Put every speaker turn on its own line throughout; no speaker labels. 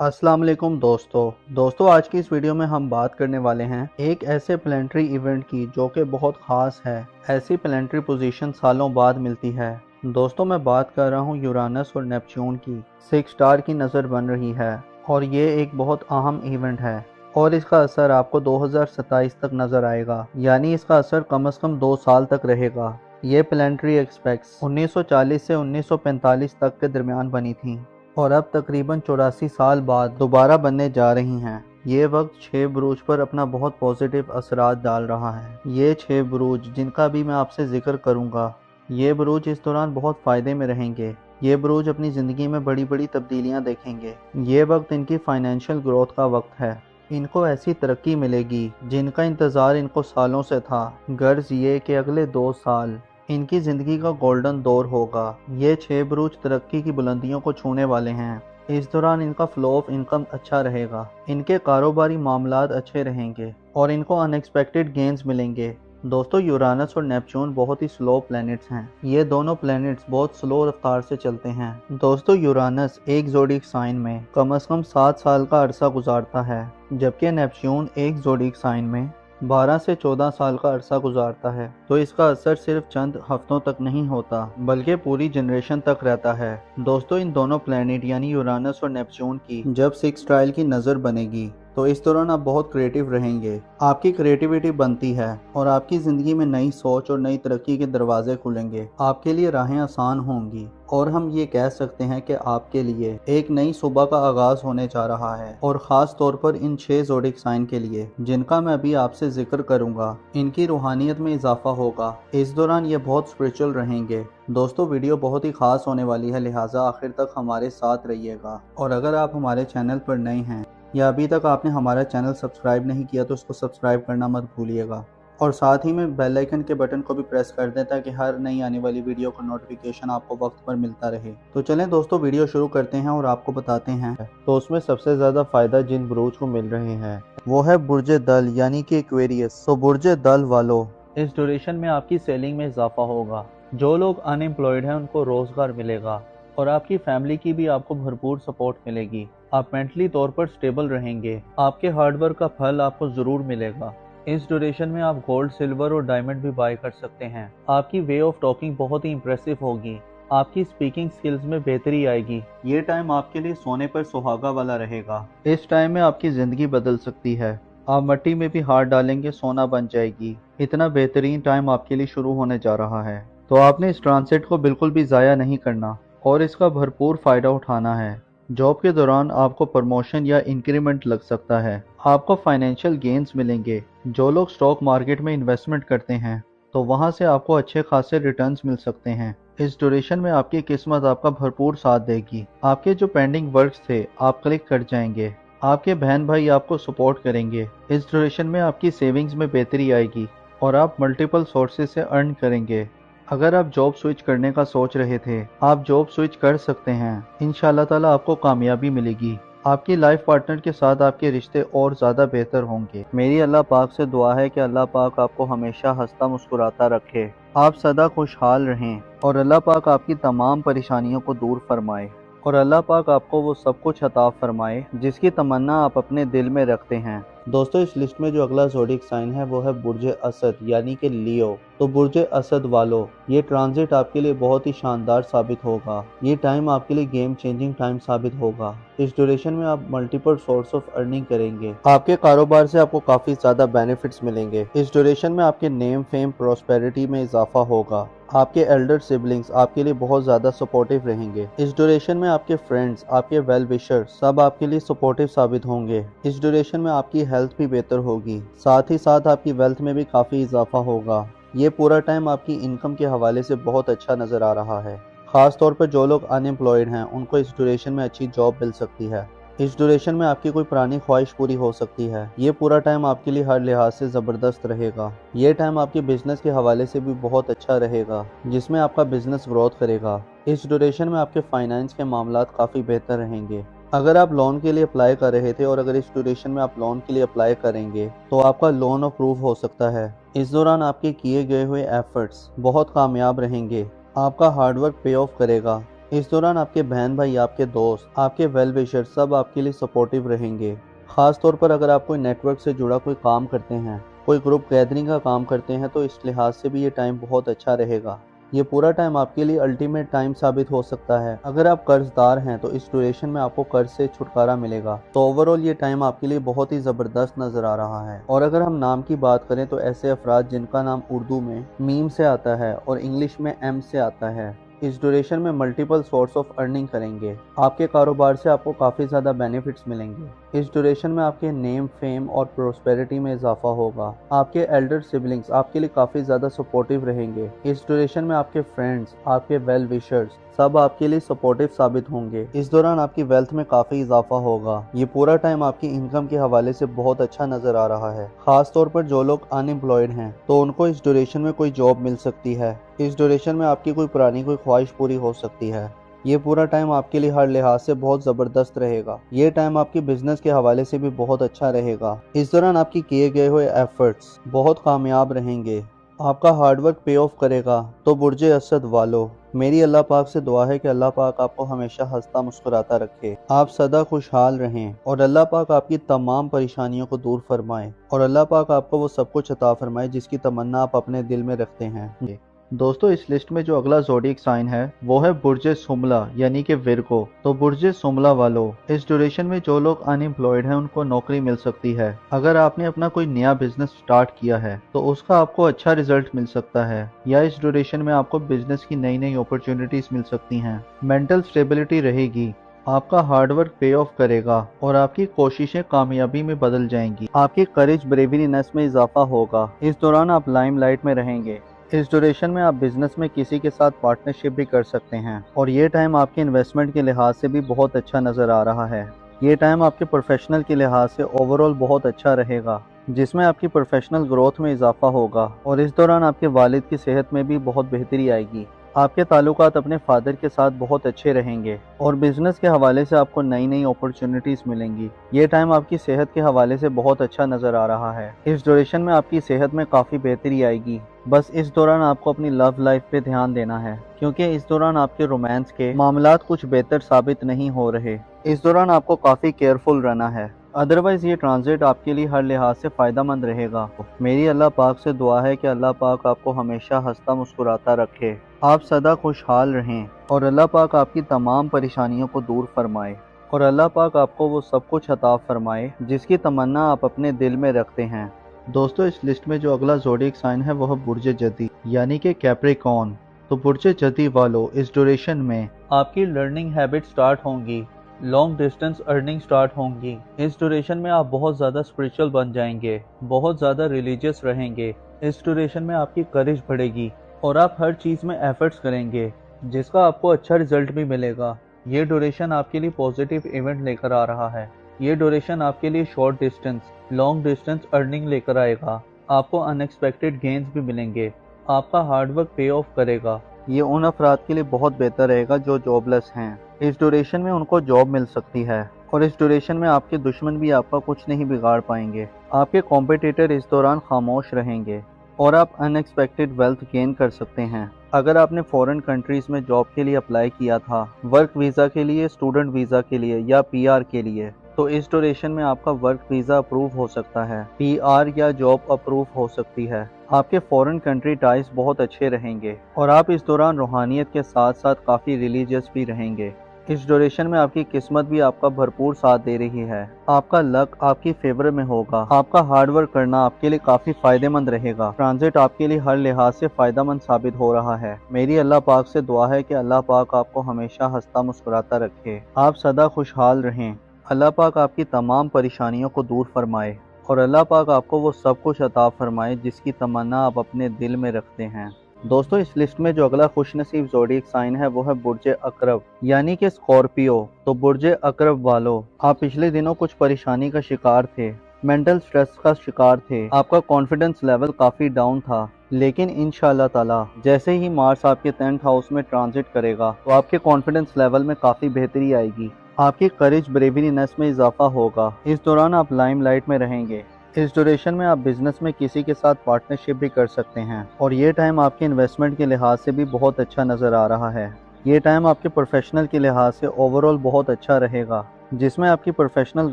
अस्सलाम वालेकुम दोस्तों आज की इस वीडियो में हम बात करने वाले हैं एक ऐसे प्लेनेटरी इवेंट की जो कि बहुत ख़ास है। ऐसी प्लेनेटरी पोजीशन सालों बाद मिलती है। दोस्तों मैं बात कर रहा हूँ यूरानस और नेपच्यून की 6 स्टार की नज़र बन रही है और ये एक बहुत अहम इवेंट है और इसका असर आपको 2027 तक नज़र आएगा, यानी इसका असर कम से कम 2 साल तक रहेगा। ये प्लेनेटरी एक्सपेक्ट्स 1940 से 1945 तक के दरमियान बनी थी और अब तकरीबन 84 साल बाद दोबारा बनने जा रही हैं। ये वक्त 6 बुरूज पर अपना बहुत पॉजिटिव असरात डाल रहा है। ये 6 बुरूज जिनका भी मैं आपसे जिक्र करूंगा, ये बुरूज इस दौरान बहुत फ़ायदे में रहेंगे। ये बुरूज अपनी ज़िंदगी में बड़ी बड़ी तब्दीलियां देखेंगे। ये वक्त इनकी फाइनेंशियल ग्रोथ का वक्त है। इनको ऐसी तरक्की मिलेगी जिनका इंतज़ार इनको सालों से था। गर्ज ये कि अगले 2 साल इनकी ज़िंदगी का गोल्डन दौर होगा। ये 6 बुरूज तरक्की की बुलंदियों को छूने वाले हैं। इस दौरान इनका फ्लो ऑफ इनकम अच्छा रहेगा, इनके कारोबारी मामलात अच्छे रहेंगे और इनको अनएक्सपेक्टेड गेंस मिलेंगे। दोस्तों यूरानस और नेपच्यून बहुत ही स्लो प्लैनेट्स हैं। ये दोनों प्लैनेट्स बहुत स्लो रफ्तार से चलते हैं। दोस्तों यूरानस एक ज़ोडिक साइन में कम से कम 7 साल का अरसा गुजारता है, जबकि नेपच्यून एक ज़ोडिक साइन में 12 से 14 साल का अरसा गुजारता है। तो इसका असर सिर्फ चंद हफ्तों तक नहीं होता बल्कि पूरी जनरेशन तक रहता है। दोस्तों इन दोनों प्लैनेट यानी यूरानस और नेपच्यून की जब 6 ट्रायल की नज़र बनेगी तो इस दौरान आप बहुत क्रिएटिव रहेंगे। आपकी क्रिएटिविटी बनती है और आपकी ज़िंदगी में नई सोच और नई तरक्की के दरवाजे खुलेंगे। आपके लिए राहें आसान होंगी और हम ये कह सकते हैं कि आपके लिए एक नई सुबह का आगाज़ होने जा रहा है। और ख़ास तौर पर इन 6 ज़ोडिक साइन के लिए जिनका मैं अभी आपसे जिक्र करूंगा, इनकी रूहानियत में इजाफा होगा। इस दौरान ये बहुत स्पिरिचुअल रहेंगे। दोस्तों वीडियो बहुत ही ख़ास होने वाली है, लिहाजा आखिर तक हमारे साथ रहिएगा। और अगर आप हमारे चैनल पर नए हैं या अभी तक आपने हमारा चैनल सब्सक्राइब नहीं किया तो उसको सब्सक्राइब करना मत भूलिएगा और साथ ही में बेल आइकन के बटन को भी प्रेस कर दें ताकि हर नई आने वाली वीडियो का नोटिफिकेशन आपको वक्त पर मिलता रहे। तो चलें दोस्तों वीडियो शुरू करते हैं और आपको बताते हैं। तो उसमें सबसे ज़्यादा फ़ायदा जिन बुरूज को मिल रहे हैं वो है बुर्ज दल यानी कि एक्वेरियस। तो बुर्ज दल वालों, इस ड्यूरेशन में आपकी सेलिंग में इजाफा होगा। जो लोग अनएम्प्लॉयड हैं उनको रोज़गार मिलेगा और आपकी फैमिली की भी आपको भरपूर सपोर्ट मिलेगी। आप मेंटली तौर पर स्टेबल रहेंगे। आपके हार्डवर्क का फल आपको ज़रूर मिलेगा। इस ड्यूरेशन में आप गोल्ड, सिल्वर और डायमंड भी बाय कर सकते हैं। आपकी वे ऑफ टॉकिंग बहुत ही इंप्रेसिव होगी। आपकी स्पीकिंग स्किल्स में बेहतरी आएगी। ये टाइम आपके लिए सोने पर सुहागा वाला रहेगा। इस टाइम में आपकी ज़िंदगी बदल सकती है। आप मिट्टी में भी हाथ डालेंगे सोना बन जाएगी। इतना बेहतरीन टाइम आपके लिए शुरू होने जा रहा है। तो आपने इस ट्रांसिट को बिल्कुल भी ज़ाया नहीं करना और इसका भरपूर फ़ायदा उठाना है। जॉब के दौरान आपको प्रमोशन या इंक्रीमेंट लग सकता है। आपको फाइनेंशियल गेंस मिलेंगे। जो लोग स्टॉक मार्केट में इन्वेस्टमेंट करते हैं तो वहां से आपको अच्छे खासे रिटर्न्स मिल सकते हैं। इस ड्यूरेशन में आपकी किस्मत आपका भरपूर साथ देगी। आपके जो पेंडिंग वर्क्स थे आप क्लिक कर जाएंगे। आपके बहन भाई आपको सपोर्ट करेंगे। इस ड्यूरेशन में आपकी सेविंग्स में बेहतरी आएगी और आप मल्टीपल सोर्सेज से अर्न करेंगे। अगर आप जॉब स्विच करने का सोच रहे थे, आप जॉब स्विच कर सकते हैं। इंशाल्लाह ताला आपको कामयाबी मिलेगी। आपकी लाइफ पार्टनर के साथ आपके रिश्ते और ज़्यादा बेहतर होंगे। मेरी अल्लाह पाक से दुआ है कि अल्लाह पाक आपको हमेशा हंसता मुस्कुराता रखे, आप सदा खुशहाल रहें और अल्लाह पाक आपकी तमाम परेशानियों को दूर फरमाए और अल्लाह पाक आपको वो सब कुछ अता फरमाए जिसकी तमन्ना आप अपने दिल में रखते हैं। दोस्तों इस लिस्ट में जो अगला ज़ोडिक साइन है वो है बुर्ज असद यानी कि लियो। तो बुर्ज असद वालों, ये ट्रांजिट आपके लिए बहुत ही शानदार साबित होगा। ये टाइम आपके लिए गेम चेंजिंग टाइम साबित होगा। इस ड्यूरेशन में आप मल्टीपल सोर्स ऑफ अर्निंग करेंगे। आपके कारोबार से आपको काफ़ी ज़्यादा बेनिफिट्स मिलेंगे। इस ड्यूरेशन में आपके नेम, फेम, प्रॉस्पेरिटी में इजाफा होगा। आपके एल्डर सिबलिंग्स आपके लिए बहुत ज़्यादा सपोर्टिव रहेंगे। इस ड्यूरेशन में आपके फ्रेंड्स, आपके वेल विशर सब आपके लिए सपोर्टिव साबित होंगे। इस ड्यूरेशन में आपकी हेल्थ भी बेहतर होगी, साथ ही साथ आपकी वेल्थ में भी काफ़ी इजाफा होगा। ये पूरा टाइम आपकी इनकम के हवाले से बहुत अच्छा नज़र आ रहा है। ख़ास तौर पर जो लोग अनएम्प्लॉयड हैं उनको इस ड्यूरेशन में अच्छी जॉब मिल सकती है। इस ड्यूरेशन में आपकी कोई पुरानी ख्वाहिश पूरी हो सकती है। ये पूरा टाइम आपके लिए हर लिहाज से ज़बरदस्त रहेगा। ये टाइम आपके बिजनेस के हवाले से भी बहुत अच्छा रहेगा जिसमें आपका बिजनेस ग्रोथ करेगा। इस ड्यूरेशन में आपके फाइनेंस के मामलात काफ़ी बेहतर रहेंगे। अगर आप लोन के लिए अप्लाई कर रहे थे और अगर इस ड्यूरेशन में आप लोन के लिए अप्लाई करेंगे तो आपका लोन अप्रूव हो सकता है। इस दौरान आपके किए गए हुए एफर्ट्स बहुत कामयाब रहेंगे। आपका हार्डवर्क पे ऑफ करेगा इस दौरान आपके बहन भाई, आपके दोस्त, आपके वेल विशर सब आपके लिए सपोर्टिव रहेंगे। खास तौर पर अगर आप कोई नेटवर्क से जुड़ा कोई काम करते हैं, कोई ग्रुप गैदरिंग का काम करते हैं, तो इस लिहाज से भी ये टाइम बहुत अच्छा रहेगा। ये पूरा टाइम आपके लिए अल्टीमेट टाइम साबित हो सकता है। अगर आप कर्जदार हैं तो इस ड्यूरेशन में आपको कर्ज से छुटकारा मिलेगा। तो ओवरऑल ये टाइम आपके लिए बहुत ही ज़बरदस्त नज़र आ रहा है। और अगर हम नाम की बात करें तो ऐसे अफराद जिनका नाम उर्दू में मीम से आता है और इंग्लिश में एम से आता है, इस ड्यूरेशन में मल्टीपल सोर्स ऑफ अर्निंग करेंगे। आपके कारोबार से आपको काफ़ी ज़्यादा बेनिफिट्स मिलेंगे। इस ड्यूरेशन में आपके नेम, फेम और प्रोस्पेरिटी में इजाफा होगा। आपके एल्डर सिबलिंग्स आपके लिए काफ़ी ज़्यादा सपोर्टिव रहेंगे। इस ड्यूरेशन में आपके फ्रेंड्स, आपके वेल विशर्स सब आपके लिए सपोर्टिव साबित होंगे। इस दौरान आपकी वेल्थ में काफ़ी इजाफा होगा। ये पूरा टाइम आपकी इनकम के हवाले से बहुत अच्छा नज़र आ रहा है। खास तौर पर जो लोग अनएम्प्लॉयड हैं तो उनको इस ड्यूरेशन में कोई जॉब मिल सकती है। इस ड्यूरेशन में आपकी कोई पुरानी कोई ख्वाहिश पूरी हो सकती है। ये पूरा टाइम आपके लिए हर लिहाज से बहुत ज़बरदस्त रहेगा। ये टाइम आपके बिजनेस के हवाले से भी बहुत अच्छा रहेगा। इस दौरान आपकी किए गए हुए एफर्ट्स बहुत कामयाब रहेंगे। आपका हार्डवर्क पे ऑफ करेगा। तो बुर्ज असद वालों, मेरी अल्लाह पाक से दुआ है कि अल्लाह पाक आपको हमेशा हंसता मुस्कुराता रखे, आप सदा खुशहाल रहें और अल्लाह पाक आपकी तमाम परेशानियों को दूर फरमाए और अल्लाह पाक आपको वो सब कुछ अता फरमाए जिसकी तमन्ना आप अपने दिल में रखते हैं। दोस्तों, इस लिस्ट में जो अगला ज़ोडिएक साइन है वो है बुर्ज सुमला यानी कि विर्गो। तो बुर्ज सुमला वालों, इस ड्यूरेशन में जो लोग अनएम्प्लॉयड हैं उनको नौकरी मिल सकती है। अगर आपने अपना कोई नया बिजनेस स्टार्ट किया है तो उसका आपको अच्छा रिजल्ट मिल सकता है, या इस ड्यूरेशन में आपको बिजनेस की नई नई अपॉर्चुनिटीज मिल सकती हैं। मेंटल स्टेबिलिटी रहेगी। आपका हार्डवर्क पे ऑफ करेगा और आपकी कोशिशें कामयाबी में बदल जाएंगी। आपकी करेज ब्रेवरीनेस में इजाफा होगा। इस दौरान आप लाइमलाइट में रहेंगे। इस ड्यूरेशन में आप बिजनेस में किसी के साथ पार्टनरशिप भी कर सकते हैं और ये टाइम आपके इन्वेस्टमेंट के लिहाज से भी बहुत अच्छा नज़र आ रहा है। ये टाइम आपके प्रोफेशनल के लिहाज से ओवरऑल बहुत अच्छा रहेगा, जिसमें आपकी प्रोफेशनल ग्रोथ में इजाफा होगा और इस दौरान आपके वालिद की सेहत में भी बहुत बेहतरी आएगी। आपके ताल्लुकात अपने फादर के साथ बहुत अच्छे रहेंगे और बिजनेस के हवाले से आपको नई नई अपॉर्चुनिटीज मिलेंगी। ये टाइम आपकी सेहत के हवाले से बहुत अच्छा नज़र आ रहा है। इस ड्यूरेशन में आपकी सेहत में काफ़ी बेहतरी आएगी। बस इस दौरान आपको अपनी लव लाइफ पे ध्यान देना है, क्योंकि इस दौरान आपके रोमांस के मामलात कुछ बेहतर साबित नहीं हो रहे। इस दौरान आपको काफ़ी केयरफुल रहना है, अदरवाइज ये ट्रांजिट आपके लिए हर लिहाज से फ़ायदेमंद रहेगा। मेरी अल्लाह पाक से दुआ है कि अल्लाह पाक आपको हमेशा हंसता मुस्कुराता रखे, आप सदा खुशहाल रहें और अल्लाह पाक आपकी तमाम परेशानियों को दूर फरमाए और अल्लाह पाक आपको वो सब कुछ अता फरमाए जिसकी तमन्ना आप अपने दिल में रखते हैं। दोस्तों, इस लिस्ट में जो अगला ज़ोडिएक साइन है वो है बुर्ज जदी यानी कि कैप्रिकॉर्न। तो बुर्ज जदी वालों, इस ड्यूरेशन में आपकी लर्निंग हैबिट स्टार्ट होंगी, लॉन्ग डिस्टेंस अर्निंग स्टार्ट होंगी। इस ड्यूरेशन में आप बहुत ज़्यादा स्पिरिचुअल बन जाएंगे, बहुत ज़्यादा रिलीजियस रहेंगे। इस ड्यूरेशन में आपकी करेज बढ़ेगी और आप हर चीज़ में एफर्ट्स करेंगे जिसका आपको अच्छा रिजल्ट भी मिलेगा। ये ड्यूरेशन आपके लिए पॉजिटिव इवेंट लेकर आ रहा है। ये ड्यूरेशन आपके लिए short distance, long distance earning लेकर आएगा। आपको अनएक्सपेक्टेड गेन्स भी मिलेंगे। आपका हार्डवर्क पे ऑफ करेगा। ये उन अफराद के लिए बहुत बेहतर रहेगा जो जॉबलेस हैं। इस ड्यूरेशन में उनको जॉब मिल सकती है और इस ड्यूरेशन में आपके दुश्मन भी आपका कुछ नहीं बिगाड़ पाएंगे। आपके कॉम्पिटिटर इस दौरान खामोश रहेंगे और आप अनएक्सपेक्टेड वेल्थ गेन कर सकते हैं। अगर आपने फॉरेन कंट्रीज में जॉब के लिए अप्लाई किया था, वर्क वीज़ा के लिए, स्टूडेंट वीज़ा के लिए या पीआर के लिए, तो इस ड्यूरेशन में आपका वर्क वीज़ा अप्रूव हो सकता है, पीआर या जॉब अप्रूव हो सकती है। आपके फॉरेन कंट्री टाइज बहुत अच्छे रहेंगे और आप इस दौरान रूहानियत के साथ साथ काफ़ी रिलीजियस भी रहेंगे। इस ड्यूरेशन में आपकी किस्मत भी आपका भरपूर साथ दे रही है। आपका लक आपकी फेवर में होगा। आपका हार्डवर्क करना आपके लिए काफ़ी फ़ायदेमंद रहेगा। ट्रांजिट आपके लिए हर लिहाज से फ़ायदेमंद साबित हो रहा है। मेरी अल्लाह पाक से दुआ है कि अल्लाह पाक आपको हमेशा हंसता मुस्कुराता रखे, आप सदा खुशहाल रहें। अल्लाह पाक आपकी तमाम परेशानियों को दूर फरमाए और अल्लाह पाक आपको वो सब कुछ अता फरमाए जिसकी तमन्ना आप अपने दिल में रखते हैं। दोस्तों, इस लिस्ट में जो अगला खुशनसीब ज़ोडिएक साइन है वो है बुर्ज अकरब यानी कि स्कॉर्पियो। तो बुर्ज अकरब वालों, आप पिछले दिनों कुछ परेशानी का शिकार थे, मेंटल स्ट्रेस का शिकार थे, आपका कॉन्फिडेंस लेवल काफ़ी डाउन था, लेकिन इंशाअल्लाह ताला जैसे ही मार्स आपके 10th हाउस में ट्रांजिट करेगा तो आपके कॉन्फिडेंस लेवल में काफ़ी बेहतरी आएगी। आपकी करेज ब्रेवरीनेस में इजाफा होगा। इस दौरान आप लाइमलाइट में रहेंगे। इस ड्यूरेशन में आप बिजनेस में किसी के साथ पार्टनरशिप भी कर सकते हैं और ये टाइम आपके इन्वेस्टमेंट के लिहाज से भी बहुत अच्छा नज़र आ रहा है। یہ ٹائم آپ کے پروفیشنل کے لحاظ سے اوور آل بہت اچھا رہے گا، جس میں آپ کی پروفیشنل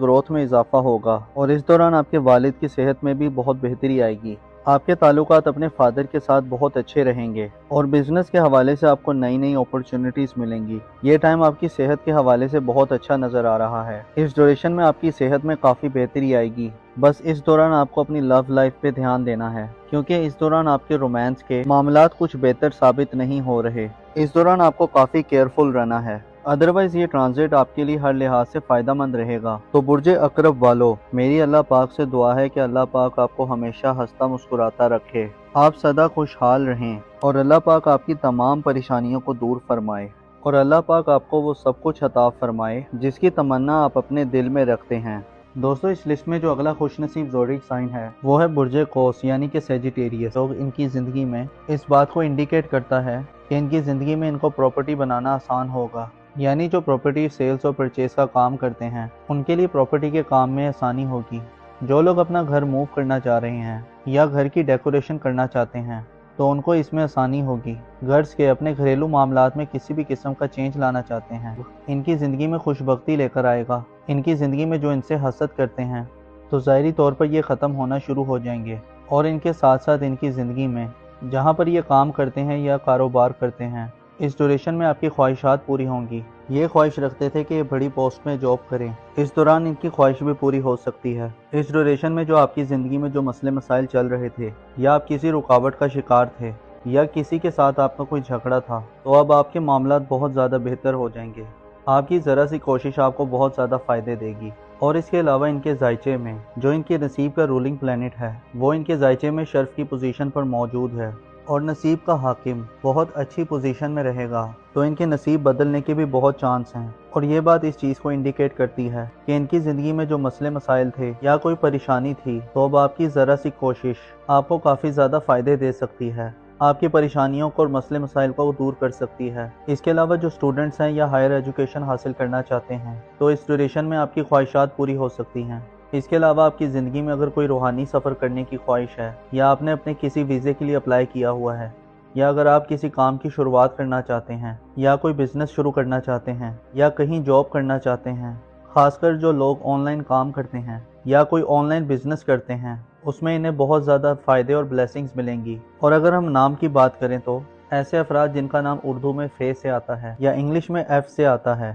گروتھ میں اضافہ ہوگا، اور اس دوران آپ کے والد کی صحت میں بھی بہت بہتری آئے گی۔ آپ کے تعلقات اپنے فادر کے ساتھ بہت اچھے رہیں گے، اور بزنس کے حوالے سے آپ کو نئی نئی اپرچونٹیز ملیں گی۔ یہ ٹائم آپ کی صحت کے حوالے سے بہت اچھا نظر آ رہا ہے۔ اس ڈیوریشن میں آپ کی صحت میں کافی بہتری آئے گی۔ بس اس دوران آپ کو اپنی لو لائف پہ دھیان دینا ہے، کیونکہ اس دوران آپ کے رومانس کے معاملات کچھ بہتر ثابت نہیں ہو رہے۔ اس دوران آپ کو کافی کیئرفل رہنا ہے، ادروائز یہ ٹرانزٹ آپ کے لیے ہر لحاظ سے فائدہ مند رہے گا۔ تو برج عقرب والو، میری اللہ پاک سے دعا ہے کہ اللہ پاک آپ کو ہمیشہ ہنستا مسکراتا رکھے، آپ سدا خوشحال رہیں، اور اللہ پاک آپ کی تمام پریشانیوں کو دور فرمائے، اور اللہ پاک آپ کو وہ سب کچھ عطا فرمائے جس کی تمنا آپ اپنے دل میں رکھتے ہیں۔ دوستو، اس لسٹ میں جو اگلا خوش نصیب زوڈک سائن ہے وہ ہے برج قوس یعنی کہ سیجیٹیریس۔ لوگ ان کی زندگی میں اس بات کو انڈیکیٹ کرتا ہے کہ ان کی زندگی میں ان کو پراپرٹی بنانا آسان ہوگا، یعنی جو پراپرٹی سیلز اور پرچیز کا کام کرتے ہیں ان کے لیے پراپرٹی کے کام میں آسانی ہوگی۔ جو لوگ اپنا گھر موو کرنا چاہ رہے ہیں یا گھر کی ڈیکوریشن کرنا چاہتے ہیں تو ان کو اس میں آسانی ہوگی۔ گھرز کے اپنے گھریلو معاملات میں کسی بھی قسم کا چینج لانا چاہتے ہیں، ان کی زندگی میں خوش بختی لے کر آئے گا۔ ان کی زندگی میں جو ان سے حسد کرتے ہیں تو ظاہری طور پر یہ ختم ہونا شروع ہو جائیں گے، اور ان کے ساتھ ساتھ ان کی زندگی میں جہاں پر یہ کام کرتے ہیں یا کاروبار کرتے ہیں اس ڈیوریشن میں آپ کی خواہشات پوری ہوں گی۔ یہ خواہش رکھتے تھے کہ یہ بڑی پوسٹ میں جاب کریں، اس دوران ان کی خواہش بھی پوری ہو سکتی ہے۔ اس ڈیوریشن میں جو آپ کی زندگی میں جو مسئلے مسائل چل رہے تھے، یا آپ کسی رکاوٹ کا شکار تھے، یا کسی کے ساتھ آپ کا کوئی جھگڑا تھا، تو اب آپ کے معاملات بہت زیادہ بہتر ہو جائیں گے۔ آپ کی ذرا سی کوشش آپ کو بہت زیادہ فائدے دے گی۔ اور اس کے علاوہ ان کے ذائچے میں جو ان کے نصیب کا رولنگ پلانٹ ہے وہ ان کے ذائچے میں شرف کی پوزیشن پر موجود ہے، اور نصیب کا حاکم بہت اچھی پوزیشن میں رہے گا، تو ان کے نصیب بدلنے کے بھی بہت چانس ہیں۔ اور یہ بات اس چیز کو انڈیکیٹ کرتی ہے کہ ان کی زندگی میں جو مسئلے مسائل تھے یا کوئی پریشانی تھی، تو اب آپ کی ذرا سی کوشش آپ کو کافی زیادہ فائدے دے سکتی ہے، آپ کی پریشانیوں کو اور مسئلے مسائل کو دور کر سکتی ہے۔ اس کے علاوہ جو اسٹوڈنٹس ہیں یا ہائر ایجوکیشن حاصل کرنا چاہتے ہیں تو اس ڈیوریشن میں آپ کی خواہشات پوری ہو سکتی ہیں۔ اس کے علاوہ آپ کی زندگی میں اگر کوئی روحانی سفر کرنے کی خواہش ہے، یا آپ نے اپنے کسی ویزے کے لیے اپلائی کیا ہوا ہے، یا اگر آپ کسی کام کی شروعات کرنا چاہتے ہیں، یا کوئی بزنس شروع کرنا چاہتے ہیں، یا کہیں جاب کرنا چاہتے ہیں، خاص کر جو لوگ آن لائن کام کرتے ہیں یا کوئی آن لائن بزنس کرتے ہیں، اس میں انہیں بہت زیادہ فائدے اور بلیسنگز ملیں گی۔ اور اگر ہم نام کی بات کریں تو ایسے افراد جن کا نام اردو میں فے سے آتا ہے یا انگلش میں ایف سے آتا ہے،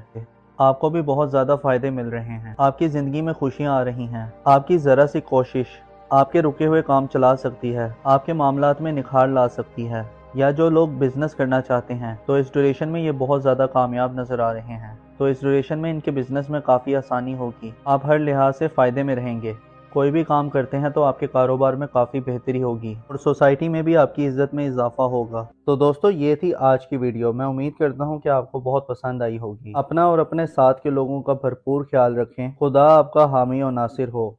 آپ کو بھی بہت زیادہ فائدے مل رہے ہیں، آپ کی زندگی میں خوشیاں آ رہی ہیں۔ آپ کی ذرا سی کوشش آپ کے رکے ہوئے کام چلا سکتی ہے، آپ کے معاملات میں نکھار لا سکتی ہے۔ یا جو لوگ بزنس کرنا چاہتے ہیں تو اس ڈیوریشن میں یہ بہت زیادہ کامیاب نظر آ رہے ہیں، تو اس ڈیوریشن میں ان کے بزنس میں کافی آسانی ہوگی، آپ ہر لحاظ سے فائدے میں رہیں گے۔ کوئی بھی کام کرتے ہیں تو آپ کے کاروبار میں کافی بہتری ہوگی، اور سوسائٹی میں بھی آپ کی عزت میں اضافہ ہوگا۔ تو دوستو، یہ تھی آج کی ویڈیو۔ میں امید کرتا ہوں کہ آپ کو بہت پسند آئی ہوگی۔ اپنا اور اپنے ساتھ کے لوگوں کا بھرپور خیال رکھیں۔ خدا آپ کا حامی و ناصر ہو۔